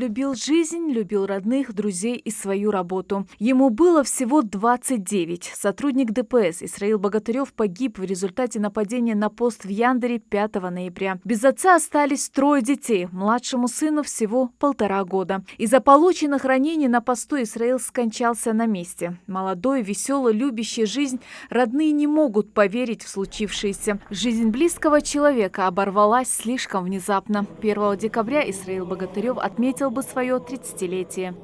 любил жизнь, любил родных, друзей и свою работу. Ему было всего 29. Сотрудник ДПС Исраил Богатырев погиб в результате нападения на пост в Яндере 5 ноября. Без отца остались 3 детей, младшему сыну всего 1,5 года. Из-за полученных ранений на посту Исраил скончался на месте. Молодой, веселый, любящий жизнь, родные не могут поверить в случившееся. Жизнь близкого человека оборвалась слишком внезапно. 1 декабря Исраил Богатырев отметил бы свое 30-летие.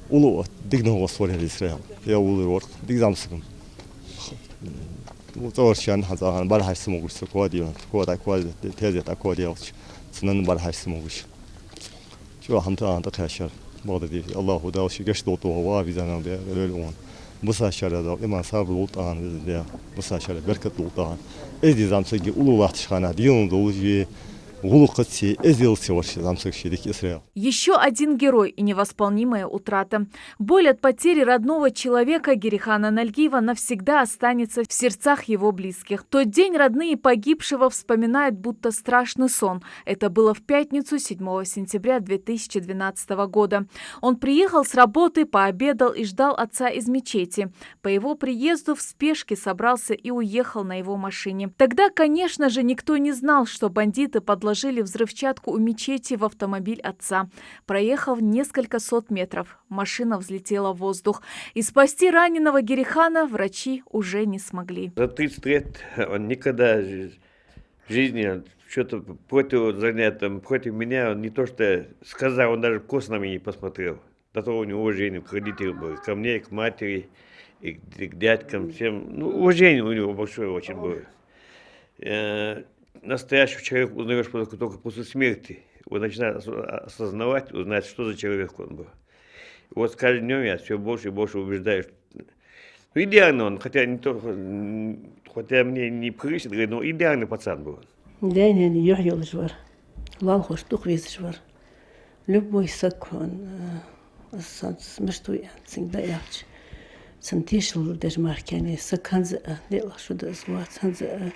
Улу дигного сварил Израиль. Я улу дигзамсым. Уторшан хазахан бархайс могуш кодио, кода код тезет акодиалч. Снан бархайс могуш. Чё хамта анта ташар. Бодади Аллаху дауши гештото ва визана белелон. Бусашара да иман сабултан визде. Бусашара беркат лутан. Эдизамсыги улу вахтшхана дион должи. Еще один герой и невосполнимая утрата. Боль от потери родного человека Герихана Нальгиева навсегда останется в сердцах его близких. Тот день родные погибшего вспоминают будто страшный сон. Это было в пятницу 7 сентября 2012 года. Он приехал с работы, пообедал и ждал отца из мечети. По его приезду в спешке собрался и уехал на его машине. Тогда, конечно же, никто не знал, что бандиты подложили взрывчатку у мечети в автомобиль отца. Проехав несколько сот метров, машина взлетела в воздух. И спасти раненого Герихана врачи уже не смогли. За 30 лет он никогда в жизни что-то против занятия, против меня, он не то что сказал, он даже кос на меня не посмотрел. До того у него уважение к родителям было, ко мне, к матери, и к дядькам, всем. Ну, уважение у него большое очень было. Настоящего человека узнаешь только после смерти. Он начинает осознавать, узнать, что за человек он был. И вот с каждым днем я все больше и больше убеждаюсь. Ну, идеальный он, хотя мне не прыщет, но идеальный пацан был. Любой закон, смешной, всегда яч. Сантишл даже маркяне, саканза, дела что да звать, санза.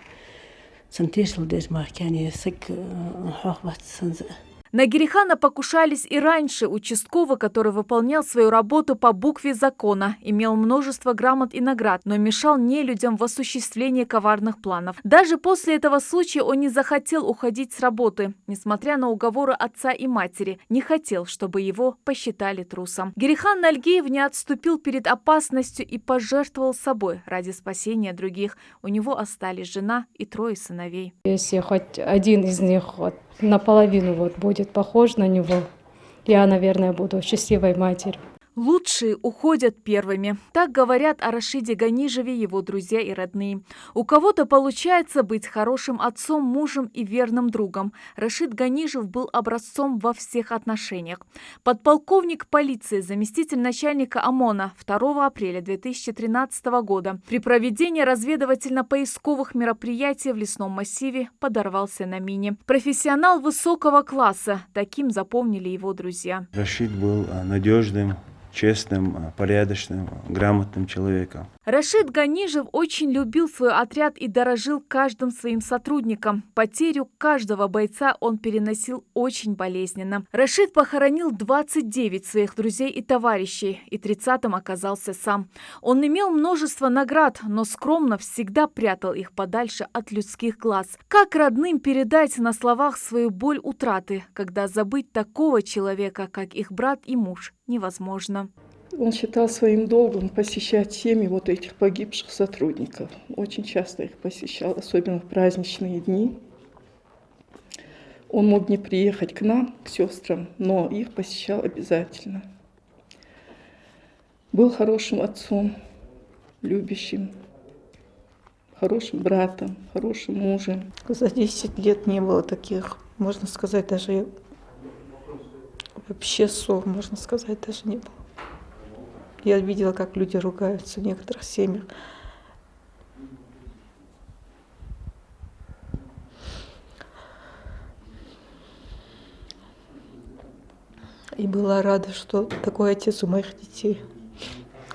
На Герихана покушались и раньше. Участковый, который выполнял свою работу по букве закона, имел множество грамот и наград, но мешал нелюдям в осуществлении коварных планов. Даже после этого случая он не захотел уходить с работы, несмотря на уговоры отца и матери, не хотел, чтобы его посчитали трусом. Герихан Нальгиев не отступил перед опасностью и пожертвовал собой ради спасения других. У него остались жена и 3 сыновей. Если хоть один из них наполовину будет похож на него, я, наверное, буду счастливой матерью. Лучшие уходят первыми. Так говорят о Рашиде Ганижеве его друзья и родные. У кого-то получается быть хорошим отцом, мужем и верным другом. Рашид Ганижев был образцом во всех отношениях. Подполковник полиции, заместитель начальника ОМОНа 2 апреля 2013 года при проведении разведывательно-поисковых мероприятий в лесном массиве подорвался на мине. Профессионал высокого класса. Таким запомнили его друзья. Рашид был надежным, честным, порядочным, грамотным человеком. Рашид Ганижев очень любил свой отряд и дорожил каждым своим сотрудником. Потерю каждого бойца он переносил очень болезненно. Рашид похоронил 29 своих друзей и товарищей, и 30-м оказался сам. Он имел множество наград, но скромно всегда прятал их подальше от людских глаз. Как родным передать на словах свою боль утраты, когда забыть такого человека, как их брат и муж, невозможно? Он считал своим долгом посещать семьи вот этих погибших сотрудников. Очень часто их посещал, особенно в праздничные дни. Он мог не приехать к нам, к сестрам, но их посещал обязательно. Был хорошим отцом, любящим, хорошим братом, хорошим мужем. За 10 лет не было таких, можно сказать, даже вообще ссор, можно сказать, даже не было. Я видела, как люди ругаются в некоторых семьях. И была рада, что такой отец у моих детей.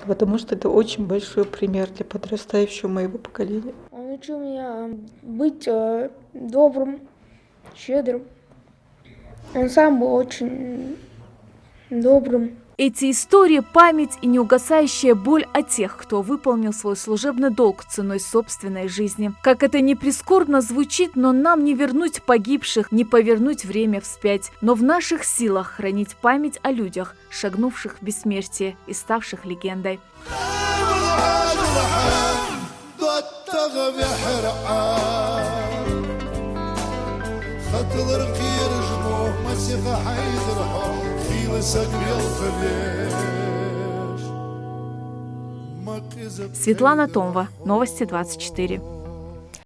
Потому что это очень большой пример для подрастающего моего поколения. Он учил меня быть добрым, щедрым. Он сам был очень добрым. Эти истории – память и неугасающая боль о тех, кто выполнил свой служебный долг ценой собственной жизни. Как это ни прискорбно звучит, но нам не вернуть погибших, не повернуть время вспять. Но в наших силах хранить память о людях, шагнувших в бессмертие и ставших легендой. Светлана Томова, Новости 24.